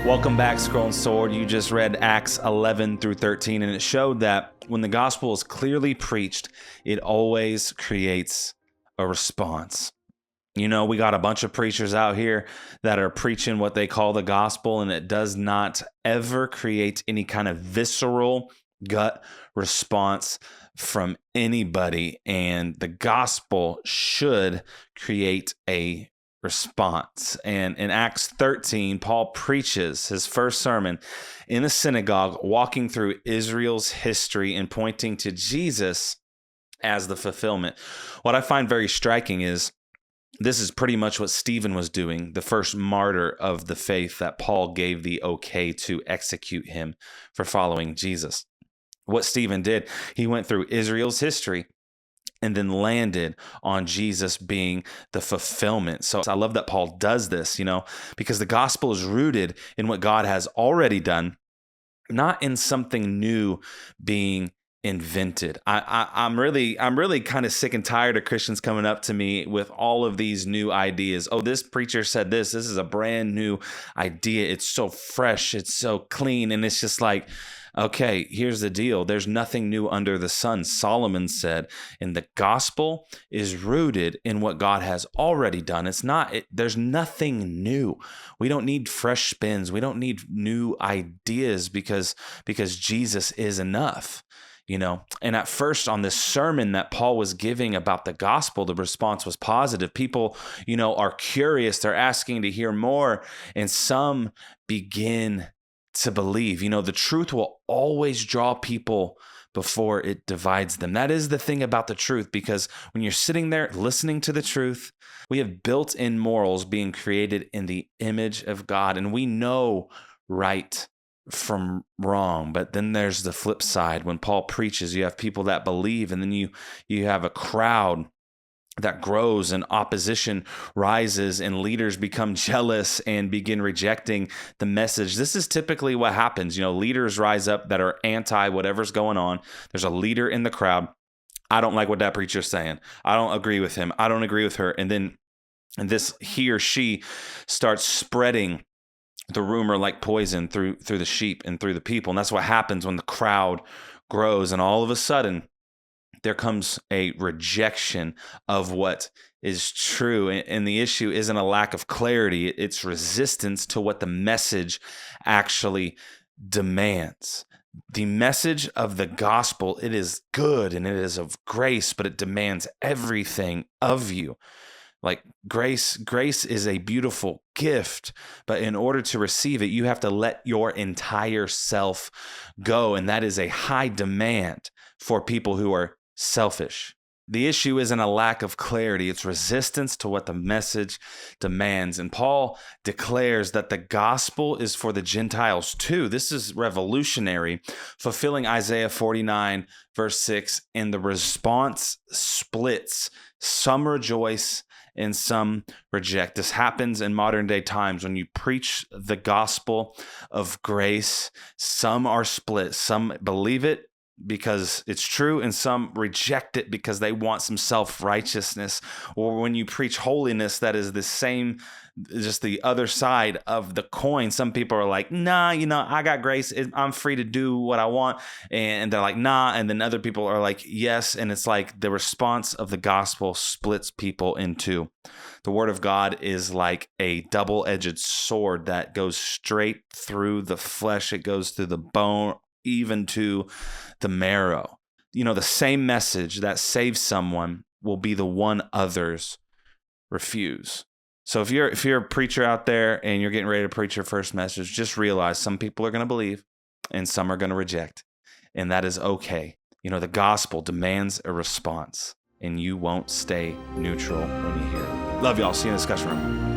Welcome back, Scroll and Sword. You just read Acts 11 through 13, and it showed that when the gospel is clearly preached, it always creates a response. You know, we got a bunch of preachers out here that are preaching what they call the gospel, and it does not ever create any kind of visceral gut response from anybody. And the gospel should create a response. And in Acts 13, Paul preaches his first sermon in a synagogue, walking through Israel's history and pointing to Jesus as the fulfillment. What I find very striking is this is pretty much what Stephen was doing, the first martyr of the faith that Paul gave the okay to execute him for following Jesus. What Stephen did, he went through Israel's history and then landed on Jesus being the fulfillment. So I love that Paul does this, because the gospel is rooted in what God has already done, not in something new being invented. I'm really kind of sick and tired of Christians coming up to me with all of these new ideas. Oh, this preacher said this. This is a brand new idea. It's so fresh. It's so clean. And it's just like, okay, here's the deal. There's nothing new under the sun. Solomon said, and the gospel is rooted in what God has already done. There's nothing new. We don't need fresh spins. We don't need new ideas because Jesus is enough. And at first on this sermon that Paul was giving about the gospel, the response was positive. People, are curious. They're asking to hear more. And some begin to believe. The truth will always draw people before it divides them. That is the thing about the truth, because when you're sitting there listening to the truth, we have built-in morals being created in the image of God, and we know right from wrong. But then there's the flip side. When Paul preaches, you have people that believe, and then you have a crowd that grows and opposition rises and leaders become jealous and begin rejecting the message. This is typically what happens. Leaders rise up that are anti whatever's going on. There's a leader in the crowd. I don't like what that preacher's saying. I don't agree with him. I don't agree with her. And this he or she starts spreading the rumor like poison through the sheep and through the people. And that's what happens when the crowd grows. And all of a sudden, there comes a rejection of what is true. And the issue isn't a lack of clarity. It's resistance to what the message actually demands. The message of the gospel, it is good and it is of grace, but it demands everything of you. Like grace is a beautiful gift, but in order to receive it, you have to let your entire self go. And that is a high demand for people who are selfish. The issue isn't a lack of clarity. It's resistance to what the message demands. And Paul declares that the gospel is for the Gentiles too. This is revolutionary, fulfilling Isaiah 49 verse 6. And the response splits. Some rejoice and some reject. This happens in modern day times when you preach the gospel of grace. Some are split. Some believe it because it's true, and some reject it because they want some self-righteousness. Or when you preach holiness, that is the same, just the other side of the coin. Some people are like, nah, I got grace. I'm free to do what I want. And they're like, nah. And then other people are like, yes. And it's like the response of the gospel splits people in two. The word of God is like a double-edged sword that goes straight through the flesh. It goes through the bone, even to the marrow. The same message that saves someone will be the one others refuse. So if you're a preacher out there and you're getting ready to preach your first message, just realize some people are going to believe and some are going to reject. And that is okay. The gospel demands a response, and you won't stay neutral when you hear it. Love y'all. See you in the discussion room.